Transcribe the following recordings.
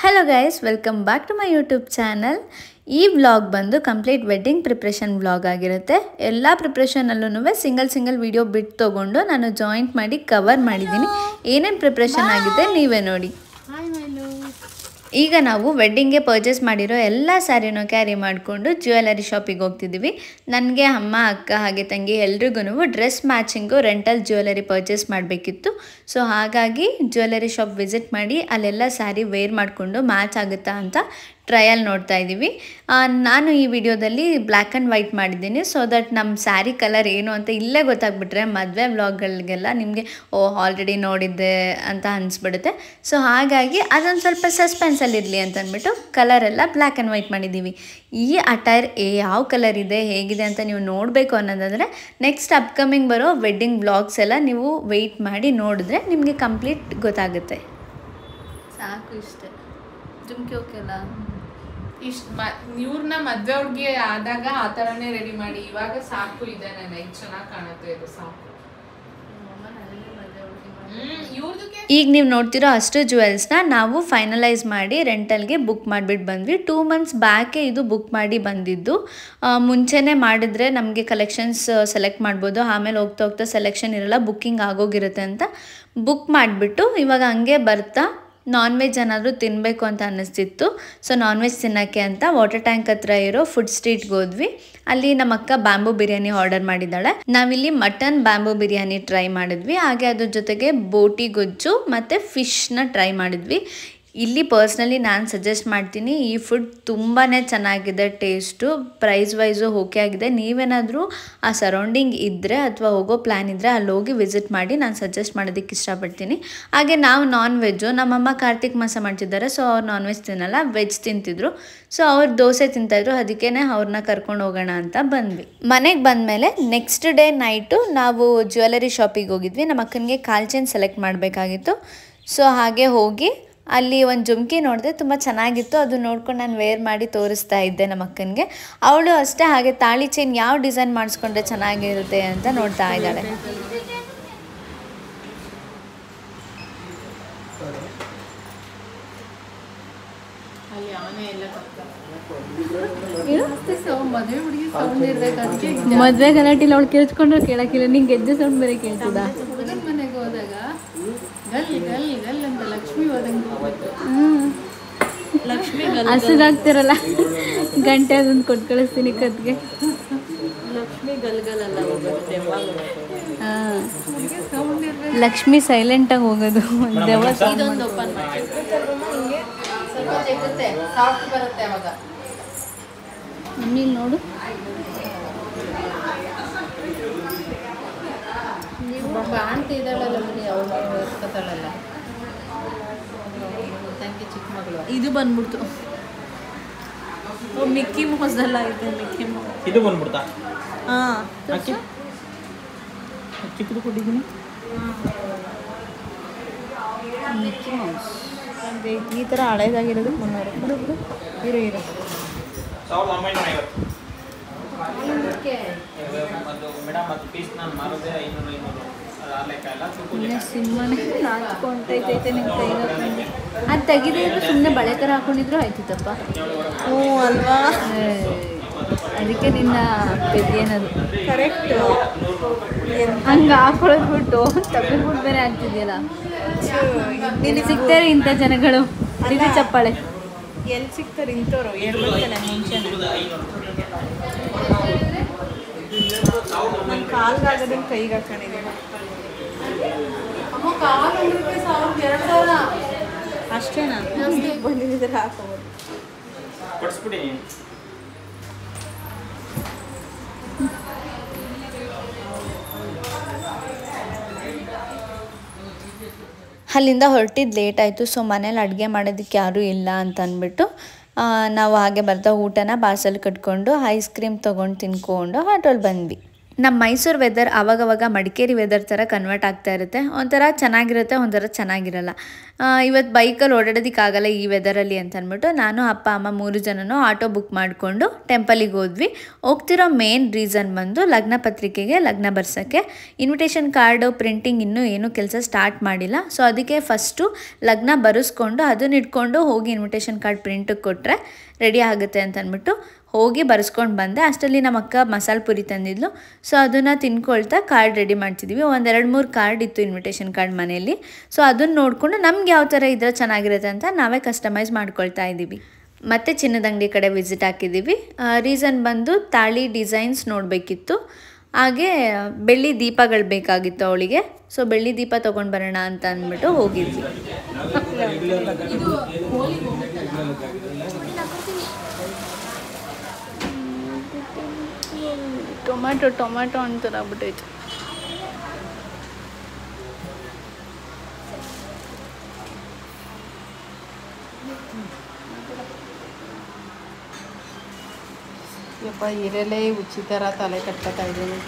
Hello guys, welcome back to my YouTube channel. ಈ vlog ಬಂದು complete wedding preparation vlog ಆಗಿರುತ್ತೆ. ಎಲ್ಲ ಪ್ರಿಪ್ರೇಷನಲ್ಲೂ single video ಬಿಟ್ಟು ತಗೊಂಡು ನಾನು ಜಾಯಿಂಟ್ ಮಾಡಿ ಕವರ್ ಮಾಡಿದ್ದೀನಿ. ಏನೇನು ಪ್ರಿಪ್ರೇಷನ್ ಆಗಿದೆ ನೀವೇ ನೋಡಿ. ಈಗ ನಾವು ವೆಡ್ಡಿಂಗ್ಗೆ ಪರ್ಚೇಸ್ ಮಾಡಿರೋ ಎಲ್ಲ ಸ್ಯಾರಿನೂ ಕ್ಯಾರಿ ಮಾಡಿಕೊಂಡು ಜ್ಯುವೆಲರಿ ಶಾಪಿಗೆ ಹೋಗ್ತಿದ್ದೀವಿ. ನನಗೆ ಅಮ್ಮ ಅಕ್ಕ ಹಾಗೆ ತಂಗಿ ಎಲ್ರಿಗೂ dress matching rental jewellery purchase ಮಾಡಬೇಕಿತ್ತು. ಸೊ ಹಾಗಾಗಿ ಜ್ಯುವೆಲರಿ ಶಾಪ್ ವಿಸಿಟ್ ಮಾಡಿ ಅಲ್ಲೆಲ್ಲ ಸ್ಯಾರಿ ವೇರ್ ಮಾಡಿಕೊಂಡು ಮ್ಯಾಚ್ ಆಗುತ್ತಾ ಅಂತ ಟ್ರಯಲ್ ನೋಡ್ತಾ ಇದ್ದೀವಿ. ನಾನು ಈ ವಿಡಿಯೋದಲ್ಲಿ ಬ್ಲ್ಯಾಕ್ ಆ್ಯಂಡ್ ವೈಟ್ ಮಾಡಿದ್ದೀನಿ ಸೊ ದಟ್ ನಮ್ಮ ಸ್ಯಾರಿ ಕಲರ್ ಏನು ಅಂತ ಇಲ್ಲೇ ಗೊತ್ತಾಗ್ಬಿಟ್ರೆ ಮದುವೆ ವ್ಲಾಗ್ಗಳಿಗೆಲ್ಲ ನಿಮಗೆ ಆಲ್ರೆಡಿ ನೋಡಿದ್ದೆ ಅಂತ ಅನಿಸ್ಬಿಡುತ್ತೆ. ಸೊ ಹಾಗಾಗಿ ಅದೊಂದು ಸ್ವಲ್ಪ ಸಸ್ಪೆನ್ಸಲ್ಲಿರಲಿ ಅಂತ ಅಂದ್ಬಿಟ್ಟು ಕಲರೆಲ್ಲ ಬ್ಲ್ಯಾಕ್ ಆ್ಯಂಡ್ ವೈಟ್ ಮಾಡಿದ್ದೀವಿ. ಈ ಅಟೈರ್ ಯಾವ ಕಲರ್ ಇದೆ ಹೇಗಿದೆ ಅಂತ ನೀವು ನೋಡಬೇಕು ಅನ್ನೋದಾದರೆ ನೆಕ್ಸ್ಟ್ ಅಪ್ಕಮಿಂಗ್ ಬರೋ ವೆಡ್ಡಿಂಗ್ ವ್ಲಾಗ್ಸ್ ಎಲ್ಲ ನೀವು ವೆಯ್ಟ್ ಮಾಡಿ ನೋಡಿದ್ರೆ ನಿಮಗೆ ಕಂಪ್ಲೀಟ್ ಗೊತ್ತಾಗುತ್ತೆ. ಸಾಕು ಇಷ್ಟೇ ಜುಮ್ಕಿ ಓಕೆಲ್ಲ ಇವ್ರನ್ನ ಮದ್ವೆ ಹುಡುಗಿ ಆದಾಗ ಆ ಥರನೇ ರೆಡಿ ಮಾಡಿ ಇವಾಗ ಸಾಕು ಇದೆ ನನಗೆ ಚೆನ್ನಾಗಿ ಕಾಣುತ್ತೆ ಇದು ಸಾಕು. ಈಗ ನೀವು ನೋಡ್ತಿರೋ ಅಷ್ಟು ಜ್ಯುವೆಲ್ಸ್ನ ನಾವು ಫೈನಲೈಸ್ ಮಾಡಿ ರೆಂಟಲ್ಗೆ ಬುಕ್ ಮಾಡಿಬಿಟ್ಟು ಬಂದ್ವಿ. 2 months ಬ್ಯಾಕೆ ಇದು ಬುಕ್ ಮಾಡಿ ಬಂದಿದ್ದು. ಮುಂಚೆನೇ ಮಾಡಿದ್ರೆ ನಮಗೆ ಕಲೆಕ್ಷನ್ಸ್ ಸೆಲೆಕ್ಟ್ ಮಾಡ್ಬೋದು, ಆಮೇಲೆ ಹೋಗ್ತಾ ಸೆಲೆಕ್ಷನ್ ಇರಲ್ಲ, ಬುಕ್ಕಿಂಗ್ ಆಗೋಗಿರುತ್ತೆ ಅಂತ ಬುಕ್ ಮಾಡಿಬಿಟ್ಟು ಇವಾಗ ಹಂಗೆ ಬರ್ತಾ ನಾನ್ ವೆಜ್ ಏನಾದರೂ ತಿನ್ನಬೇಕು ಅಂತ ಅನ್ನಿಸ್ತಿತ್ತು. ಸೊ ನಾನ್ ವೆಜ್ ತಿನ್ನೋಕ್ಕೆ ಅಂತ ವಾಟರ್ ಟ್ಯಾಂಕ್ ಹತ್ರ ಇರೋ ಫುಡ್ ಸ್ಟ್ರೀಟ್ಗೆ ಹೋದ್ವಿ. ಅಲ್ಲಿ ನಮ್ಮ ಅಕ್ಕ ಬ್ಯಾಂಬೂ ಬಿರಿಯಾನಿ ಆರ್ಡರ್ ಮಾಡಿದ್ದಾಳೆ. ನಾವಿಲ್ಲಿ ಮಟನ್ ಬ್ಯಾಂಬೂ ಬಿರಿಯಾನಿ ಟ್ರೈ ಮಾಡಿದ್ವಿ, ಹಾಗೆ ಅದ್ರ ಜೊತೆಗೆ ಬೋಟಿ ಗೊಜ್ಜು ಮತ್ತು ಫಿಶ್ನ ಟ್ರೈ ಮಾಡಿದ್ವಿ. ಇಲ್ಲಿ ಪರ್ಸ್ನಲಿ ನಾನು ಸಜೆಸ್ಟ್ ಮಾಡ್ತೀನಿ, ಈ ಫುಡ್ ತುಂಬಾ ಚೆನ್ನಾಗಿದೆ, ಟೇಸ್ಟು ಪ್ರೈಸ್ ವೈಸು ಓಕೆ ಆಗಿದೆ. ನೀವೇನಾದರೂ ಆ ಸರೌಂಡಿಂಗ್ ಇದ್ದರೆ ಅಥವಾ ಹೋಗೋ ಪ್ಲ್ಯಾನ್ ಇದ್ದರೆ ಅಲ್ಲಿ ಹೋಗಿ ವಿಸಿಟ್ ಮಾಡಿ, ನಾನು ಸಜೆಸ್ಟ್ ಮಾಡೋದಕ್ಕೆ ಇಷ್ಟಪಡ್ತೀನಿ. ಹಾಗೆ ನಾವು ನಾನ್ ವೆಜ್ಜು, ನಮ್ಮಮ್ಮ ಕಾರ್ತಿಕ್ ಮಾಸ ಮಾಡ್ತಿದ್ದಾರೆ, ಸೊ ಅವ್ರು ನಾನ್ ವೆಜ್ ತಿನ್ನಲ್ಲ, ವೆಜ್ ತಿಂತಿದ್ರು. ಸೊ ಅವ್ರು ದೋಸೆ ತಿಂತಾಯಿದ್ರು, ಅದಕ್ಕೇ ಅವ್ರನ್ನ ಕರ್ಕೊಂಡು ಹೋಗೋಣ ಅಂತ ಬಂದ್ವಿ. ಮನೆಗೆ ಬಂದಮೇಲೆ ನೆಕ್ಸ್ಟ್ ಡೇ ನೈಟು ನಾವು ಜ್ಯುವೆಲರಿ ಶಾಪಿಗೆ ಹೋಗಿದ್ವಿ. ನಮ್ಮ ಅಕ್ಕನಿಗೆ ಕಾಲ್ ಚೈನ್ ಸೆಲೆಕ್ಟ್ ಮಾಡಬೇಕಾಗಿತ್ತು. ಸೊ ಹಾಗೆ ಹೋಗಿ ಅಲ್ಲಿ ಒಂದು ಜುಮ್ಕಿ ನೋಡಿದೆ, ತುಂಬ ಚೆನ್ನಾಗಿತ್ತು. ಅದು ನೋಡ್ಕೊಂಡು ನಾನು ವೇರ್ ಮಾಡಿ ತೋರಿಸ್ತಾ ಇದ್ದೆ ನಮ್ಮ ಅಕ್ಕನಿಗೆ. ಅವಳು ಅಷ್ಟೇ ಹಾಗೆ ತಾಳಿ ಚೈನ್ ಯಾವ ಡಿಸೈನ್ ಮಾಡಿಸ್ಕೊಂಡ್ರೆ ಚೆನ್ನಾಗಿರುತ್ತೆ ಅಂತ ನೋಡ್ತಾ ಇದ್ದಾಳೆ. ಮದುವೆ ಗಲಾಟಿಲಿ ಅವಳು ಕೇಳಿಸ್ಕೊಂಡ್ರೆ ಕೇಳಕ್ಕಿಲ್ಲ, ನಿಂಗೆ ಗೆಜ್ಜೆ ಸೌಂಡ್ ಬೇರೆ ಕೇಳ್ತದ. ಮನೆಗೆ ಹೋದಾಗ ಗಲ್ ಅಂತ ಲಕ್ಷ್ಮಿ ಲಕ್ಷ್ಮಿ ಹಸುಗಾಗ್ತಿರಲ್ಲ ಗಂಟೆ ಅದೊಂದು ಕೊಟ್ಟು ಕಳಿಸ್ತೀನಿ ಕತ್ಗೆ. ಲಕ್ಷ್ಮಿ ಗಲ್ಗಲ್ಲ ಹೋಗುತ್ತೆ. ಲಕ್ಷ್ಮಿ ಸೈಲೆಂಟಾಗಿ ಹೋಗೋದು. ಇದೊಂದು ಓಪನ್ ಮಾಡಿ ಸ್ವಲ್ಪ ತೆಗುತ್ತೆ, ಸಾಫ್ಟ್ ಬರುತ್ತೆ ಅವಾಗ. ನೀನು ನೋಡು, ಆಂಟಿ ಇದ್ದಾಳಲ್ಲ ಬರೀ ಅವಳು ಇರ್ಕೊತಾಳಲ್ಲ, ತಂಗಿ ಚಿಕ್ಕ ಮಗಳು. ಇದು ಬಂದ್ಬಿಡ್ತು, ಮಿಕ್ಕಿ ಮೌಸಲ್ಲ ಐತೆ. ಮಿಕ್ಕಿ ಮೌಸ್ ಇದು ಬಂದ್ಬಿಡ್ತಾ? ಹಾಂ, ಚಿಕ್ಕದು ಕೊಟ್ಟಿದ್ದೀನಿ. ಮಿಕ್ಕಿ ಮೌಸ್ ಈ ಥರ ಹಳೇದಾಗಿರೋದು 300 ಬಿಡು. ಇರೋ 1950 ಮೇಡಮ್. ಅದು ಪೀಸ್ ನಾನು ಮಾರೋದೇ 500 ಸಿಮ್ಮನೆ ನಾಚ್ಕೊಂತೈತೈತೆ ನಿಮ್ಮ ಕೈಗೆ ಹಾಕೊಂಡು. ಅದು ತೆಗಿದಿದ್ರು ಸುಮ್ಮನೆ ಬಳೆ ಥರ ಹಾಕೊಂಡಿದ್ರು ಆಯ್ತಿತ್ತಪ್ಪ. ಹ್ಞೂ ಅಲ್ವಾ, ಅದಕ್ಕೆ ನಿನ್ನ ಏನದು ಕರೆಕ್ಟು. ಹಂಗೆ ಹಾಕೊಳ್ಳೋದು ಬಿಟ್ಟು ತಪ್ಪಿಬಿಟ್ಟು ಬೇರೆ ಆಗ್ತಿದೆಯಲ್ಲ. ಇಲ್ಲಿ ಸಿಗ್ತಾರೆ ಇಂಥ ಜನಗಳು. ಇದು ಚಪ್ಪಾಳೆ ಎಲ್ಲಿ ಸಿಗ್ತಾರೆ ಇಂಥವ್ರು? ಹೇಳ್ಬೇಕಲ್ಲ ಮುಂಚೆನೆ. ನನ್ನ ಕಾಲ್ಗಾಗೋದನ್ನು ಕೈಗೆ ಹಾಕೊಂಡಿದ್ದೀನಿ. ಅಮ್ಮ ಕಾಲು 1,000 ಅಷ್ಟೇನಾ? ಬಂದಿದ್ದಾರೆ ಹಾಕೋಬೋದು. ಕೊಡಿಸ್ಬಿಡಿ. ಅಲ್ಲಿಂದ ಹೊರಟಿದ್ದು ಲೇಟ್ ಆಯಿತು. ಸೊ ಮನೇಲಿ ಅಡುಗೆ ಮಾಡೋದಕ್ಕೆ ಯಾರೂ ಇಲ್ಲ ಅಂತ ಅಂದ್ಬಿಟ್ಟು ನಾವು ಹಾಗೆ ಬರ್ತಾ ಊಟನ ಪಾರ್ಸಲ್ ಕಟ್ಕೊಂಡು ಐಸ್ ಕ್ರೀಮ್ ತೊಗೊಂಡು ತಿನ್ಕೊಂಡು ಆಟೋಲ್ಲಿ ಬಂದ್ವಿ. ನಮ್ಮ ಮೈಸೂರು ವೆದರ್ ಆವಾಗವಾಗ ಮಡಿಕೇರಿ ವೆದರ್ ಥರ ಕನ್ವರ್ಟ್ ಆಗ್ತಾ ಇರುತ್ತೆ. ಒಂಥರ ಚೆನ್ನಾಗಿರುತ್ತೆ, ಒಂಥರ ಚೆನ್ನಾಗಿರಲ್ಲ. ಇವತ್ತು ಬೈಕಲ್ಲಿ ಓಡಾಡೋದಕ್ಕಾಗಲ್ಲ ಈ ವೆದರಲ್ಲಿ ಅಂತ ಅಂದ್ಬಿಟ್ಟು ನಾನು ಅಪ್ಪ ಅಮ್ಮ 3 ಜನನೂ ಆಟೋ ಬುಕ್ ಮಾಡಿಕೊಂಡು ಟೆಂಪಲಿಗೆ ಹೋದ್ವಿ. ಹೋಗ್ತಿರೋ ಮೇನ್ ರೀಸನ್ ಬಂದು ಲಗ್ನ ಪತ್ರಿಕೆಗೆ ಲಗ್ನ ಬರ್ಸೋಕ್ಕೆ. ಇನ್ವಿಟೇಷನ್ ಕಾರ್ಡು ಪ್ರಿಂಟಿಂಗ್ ಇನ್ನೂ ಏನೂ ಕೆಲಸ ಸ್ಟಾರ್ಟ್ ಮಾಡಿಲ್ಲ. ಸೊ ಅದಕ್ಕೆ ಫಸ್ಟು ಲಗ್ನ ಬರೆಸ್ಕೊಂಡು ಅದನ್ನ ಇಟ್ಕೊಂಡು ಹೋಗಿ ಇನ್ವಿಟೇಷನ್ ಕಾರ್ಡ್ ಪ್ರಿಂಟಿಗೆ ಕೊಟ್ಟರೆ ರೆಡಿ ಆಗುತ್ತೆ ಅಂತ ಅಂದ್ಬಿಟ್ಟು ಹೋಗಿ ಬರೆಸ್ಕೊಂಡು ಬಂದೆ. ಅಷ್ಟರಲ್ಲಿ ನಮ್ಮ ಅಕ್ಕ ಮಸಾಲೆ ಪುರಿ ತಂದಿದ್ಲು. ಸೊ ಅದನ್ನು ತಿನ್ಕೊಳ್ತಾ ಕಾರ್ಡ್ ರೆಡಿ ಮಾಡ್ತಿದ್ವಿ. 1-2-3 ಕಾರ್ಡ್ ಇತ್ತು ಇನ್ವಿಟೇಷನ್ ಕಾರ್ಡ್ ಮನೆಯಲ್ಲಿ. ಸೊ ಅದನ್ನು ನೋಡಿಕೊಂಡು ನಮ್ಗೆ ಯಾವ ಥರ ಇದ್ರೆ ಚೆನ್ನಾಗಿರುತ್ತೆ ಅಂತ ನಾವೇ ಕಸ್ಟಮೈಸ್ ಮಾಡ್ಕೊಳ್ತಾ ಇದ್ದೀವಿ. ಮತ್ತು ಚಿನ್ನದ ಅಂಗಡಿ ಕಡೆ ವಿಸಿಟ್ ಹಾಕಿದ್ದೀವಿ. ರೀಸನ್ ಬಂದು ತಾಳಿ ಡಿಸೈನ್ಸ್ ನೋಡಬೇಕಿತ್ತು, ಹಾಗೆ ಬೆಳ್ಳಿ ದೀಪಗಳು ಬೇಕಾಗಿತ್ತು ಅವಳಿಗೆ. ಸೊ ಬೆಳ್ಳಿ ದೀಪ ತೊಗೊಂಡು ಬರೋಣ ಅಂತ ಅಂದ್ಬಿಟ್ಟು ಹೋಗಿದ್ವಿ. ಟೊಮ್ಯಾಟೊ ಅಂತಾರೆ ಆಗ್ಬಿಟ್ಟೈತೆ. ಯಪ್ಪ ಇರಲೇ ಉಚಿತರ ತಲೆ ಕಟ್ಕೊತಾ ಇದ್ದೀನಿ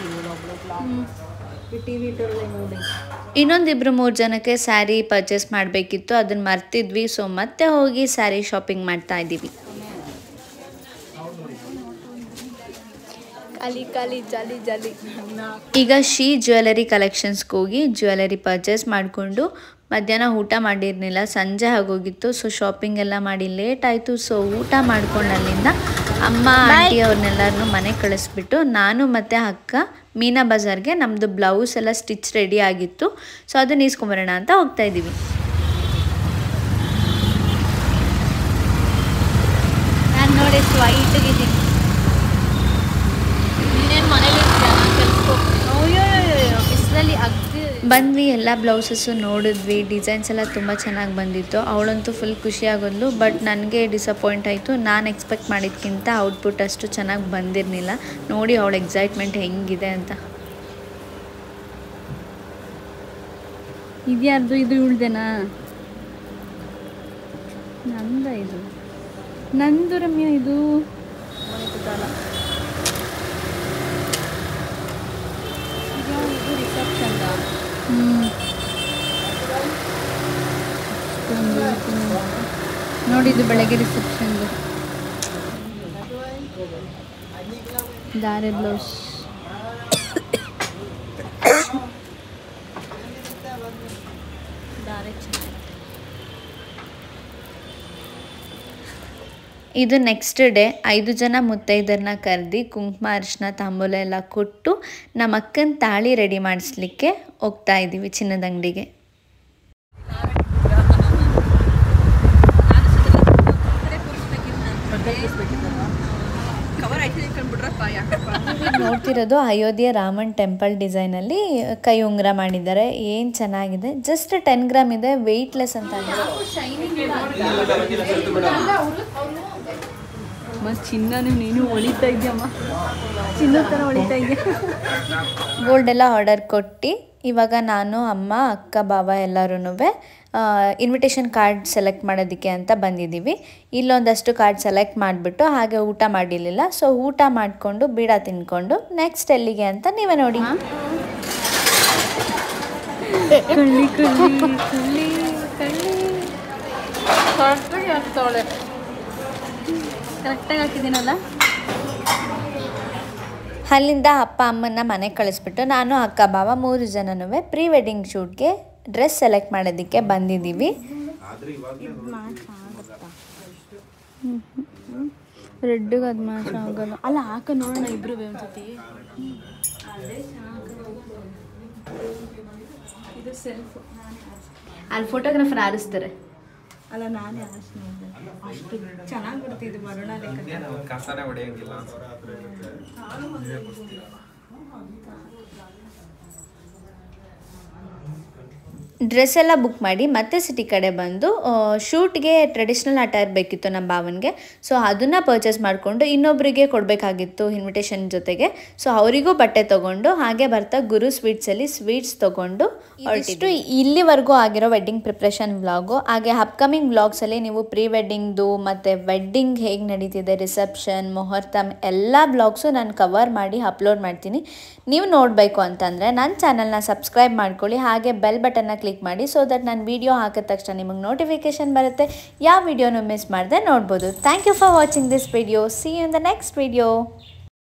ಟಿವಿ ನೋಡಿ. ಇನ್ನೊಂದಿಬ್ರು 3 ಜನಕ್ಕೆ ಸ್ಯಾರಿ ಪರ್ಚೇಸ್ ಮಾಡಬೇಕಿತ್ತು, ಅದನ್ನು ಮರ್ತಿದ್ವಿ. ಸೊ ಮತ್ತೆ ಹೋಗಿ ಸ್ಯಾರಿ ಶಾಪಿಂಗ್ ಮಾಡ್ತಾ ಇದ್ದೀವಿ. ಜಾಲಿ. ಈಗ ಶೀ ಜ್ಯುವೆಲರಿ ಕಲೆಕ್ಷನ್ಸ್ಗೆ ಹೋಗಿ ಜ್ಯುವೆಲರಿ ಪರ್ಚೇಸ್ ಮಾಡಿಕೊಂಡು ಮಧ್ಯಾಹ್ನ ಊಟ ಮಾಡಿರಲಿಲ್ಲ, ಸಂಜೆ ಆಗೋಗಿತ್ತು. ಸೊ ಶಾಪಿಂಗ್ ಎಲ್ಲ ಮಾಡಿ ಲೇಟ್ ಆಯಿತು. ಸೊ ಊಟ ಮಾಡ್ಕೊಂಡು ಅಲ್ಲಿಂದ ಅಮ್ಮ ಆಂಟಿ ಅವ್ರನ್ನೆಲ್ಲರನ್ನೂ ಮನೆಗೆ ಕಳಿಸ್ಬಿಟ್ಟು ನಾನು ಮತ್ತು ಅಕ್ಕ ಮೀನಾ ಬಜಾರ್ಗೆ ನಮ್ಮದು ಬ್ಲೌಸ್ ಎಲ್ಲ ಸ್ಟಿಚ್ ರೆಡಿ ಆಗಿತ್ತು. ಸೊ ಅದನ್ನ ಈಸ್ಕೊಂಬರೋಣ ಅಂತ ಹೋಗ್ತಾ ಇದ್ದೀವಿ. ನಾನು ನೋಡಿ ಸ್ವೈಟಿಗಿದ್ದೀನಿ. ಬಂದ್ವಿ, ಎಲ್ಲ ಬ್ಲೌಸಸ್ಸು ನೋಡಿದ್ವಿ, ಡಿಸೈನ್ಸ್ ಎಲ್ಲ ತುಂಬ ಚೆನ್ನಾಗಿ ಬಂದಿತ್ತು. ಅವಳಂತೂ ಫುಲ್ ಖುಷಿಯಾಗೋದ್ಲು. ಬಟ್ ನನಗೆ ಡಿಸಪಾಯಿಂಟ್ ಆಯಿತು. ನಾನು ಎಕ್ಸ್ಪೆಕ್ಟ್ ಮಾಡಿದ್ಕಿಂತ ಔಟ್ಪುಟ್ ಅಷ್ಟು ಚೆನ್ನಾಗಿ ಬಂದಿರಲಿಲ್ಲ. ನೋಡಿ ಅವಳ ಎಕ್ಸೈಟ್ಮೆಂಟ್ ಹೆಂಗಿದೆ ಅಂತ. ಇದ್ಯಾರ್ದು? ಇದು ಇವಳ್ದೇನಾ? ಇದು ನಂದು ರಮ್ಯ. ಇದು ರಿಸೆಪ್ಷನ್. ನೋಡಿ ಇದು ಬೆಳಗ್ಗೆ ರಿಸೆಪ್ಷನ್ದು ದಾರೆ ಬ್ಲೌಸ್. ಇದು ನೆಕ್ಸ್ಟ್ ಡೇ 5 ಜನ ಮುತ್ತೈದರನ್ನ ಕರೆದು ಕುಂಕುಮ ಅರಿಶಿನ ತಾಂಬೂಲ ಎಲ್ಲ ಕೊಟ್ಟು ನಮ್ಮ ಅಕ್ಕನ ತಾಳಿ ರೆಡಿ ಮಾಡಿಸ್ಲಿಕ್ಕೆ ಹೋಗ್ತಾ ಇದ್ದೀವಿ ಚಿನ್ನದ ಅಂಗಡಿಗೆ. ನೋಡ್ತಿರೋದು ಅಯೋಧ್ಯೆ ರಾಮನ್ ಟೆಂಪಲ್ ಡಿಸೈನಲ್ಲಿ ಕೈ ಉಂಗುರ ಮಾಡಿದ್ದಾರೆ. ಏನು ಚೆನ್ನಾಗಿದೆ. ಜಸ್ಟ್ 10 ಗ್ರಾಮ್ ಇದೆ, ವೆಯ್ಟ್ಲೆಸ್ ಅಂತ ಚಿನ್ನ ನೀನು ಹೊಳಿತಾ ಇದೆಯಮ್ಮ, ಚಿನ್ನ ಥರ ಹೊಳಿತಾ ಇದೆಯಾ. ಗೋಲ್ಡ್ ಎಲ್ಲ ಆರ್ಡರ್ ಕೊಟ್ಟು ಇವಾಗ ನಾನು ಅಮ್ಮ ಅಕ್ಕ ಬಾವ ಎಲ್ಲರೂ ಇನ್ವಿಟೇಷನ್ ಕಾರ್ಡ್ ಸೆಲೆಕ್ಟ್ ಮಾಡೋದಕ್ಕೆ ಅಂತ ಬಂದಿದ್ದೀವಿ. ಇಲ್ಲೊಂದಷ್ಟು ಕಾರ್ಡ್ ಸೆಲೆಕ್ಟ್ ಮಾಡಿಬಿಟ್ಟು ಹಾಗೆ ಊಟ ಮಾಡಿರಲಿಲ್ಲ. ಸೊ ಊಟ ಮಾಡಿಕೊಂಡು ಬೀಡ ತಿನ್ಕೊಂಡು ನೆಕ್ಸ್ಟ್ ಎಲ್ಲಿಗೆ ಅಂತ ನೀವೇ ನೋಡಿ. ಕರೆಕ್ಟಾಗಿ ಹಾಕಿದ್ದೀನಲ್ಲ. ಅಲ್ಲಿಂದ ಅಪ್ಪ ಅಮ್ಮನ ಮನೆಗೆ ಕಳಿಸ್ಬಿಟ್ಟು ನಾನು ಅಕ್ಕ ಬಾವ 3 ಜನನೂ ಪ್ರೀ ವೆಡ್ಡಿಂಗ್ ಶೂಟ್ಗೆ ಡ್ರೆಸ್ ಸೆಲೆಕ್ಟ್ ಮಾಡೋದಕ್ಕೆ ಬಂದಿದ್ದೀವಿ. ರೆಡ್ಗೆ ಅದು ಮ್ಯಾಚ್ ಆಗಲ್ಲ ಅಲ್ಲ. ಹಾಕ ನೋಡೋಣ ಇಬ್ರು ಒಂದ್ಸತಿ. ಇದು ಸೆಲ್ಫ್ ಅಲ್ಲಿ ಫೋಟೋಗ್ರಾಫರ್ ಆರಿಸ್ತಾರೆ ಅಲ್ಲ, ನಾನೇ ಅಷ್ಟು ಚೆನ್ನಾಗಿ ಬರ್ತಿದ್ದು ಮರಣ ಕಸನೇ ಹೊಡೆಯಂಗಿಲ್ಲ. ಡ್ರೆಸ್ ಎಲ್ಲ ಬುಕ್ ಮಾಡಿ ಮತ್ತೆ ಸಿಟಿ ಕಡೆ ಬಂದು ಶೂಟ್ಗೆ ಟ್ರೆಡಿಷ್ನಲ್ ಅಟೈರ್ ಬೇಕಿತ್ತು ನಮ್ಮ ಭಾವನಿಗೆ. ಸೊ ಅದನ್ನು ಪರ್ಚೇಸ್ ಮಾಡಿಕೊಂಡು ಇನ್ನೊಬ್ಬರಿಗೆ ಕೊಡಬೇಕಾಗಿತ್ತು ಇನ್ವಿಟೇಷನ್ ಜೊತೆಗೆ. ಸೊ ಅವರಿಗೂ ಬಟ್ಟೆ ತೊಗೊಂಡು ಹಾಗೆ ಬರ್ತಾ ಗುರು ಸ್ವೀಟ್ಸಲ್ಲಿ ಸ್ವೀಟ್ಸ್ ತೊಗೊಂಡು ಇಷ್ಟು ಇಲ್ಲಿವರೆಗೂ ಆಗಿರೋ ವೆಡ್ಡಿಂಗ್ ಪ್ರಿಪ್ರೇಷನ್ ವ್ಲಾಗು. ಹಾಗೆ ಅಪ್ಕಮಿಂಗ್ ವ್ಲಾಗ್ಸಲ್ಲಿ ನೀವು ಪ್ರೀ ವೆಡ್ಡಿಂಗ್ದು ಮತ್ತು ವೆಡ್ಡಿಂಗ್ ಹೇಗೆ ನಡೀತಿದೆ, ರಿಸೆಪ್ಷನ್, ಮುಹೂರ್ತ ಎಲ್ಲ ವ್ಲಾಗ್ಸು ನಾನು ಕವರ್ ಮಾಡಿ ಅಪ್ಲೋಡ್ ಮಾಡ್ತೀನಿ. ನೀವು ನೋಡಬೇಕು ಅಂತಂದರೆ ನನ್ನ ಚಾನಲ್ನ ಸಬ್ಸ್ಕ್ರೈಬ್ ಮಾಡ್ಕೊಳ್ಳಿ, ಹಾಗೆ ಬೆಲ್ ಬಟನ್ನ ಕ್ಲಿಕ್ ಮಾಡಿ. ಸೊ ದಟ್ ನಾನು ವೀಡಿಯೋ ಹಾಕಿದ ತಕ್ಷಣ ನಿಮಗೆ ನೋಟಿಫಿಕೇಶನ್ ಬರುತ್ತೆ, ಯಾವ ವಿಡಿಯೋನು ಮಿಸ್ ಮಾಡದೆ ನೋಡ್ಬೋದು. Thank you for watching this video. See you in the next video.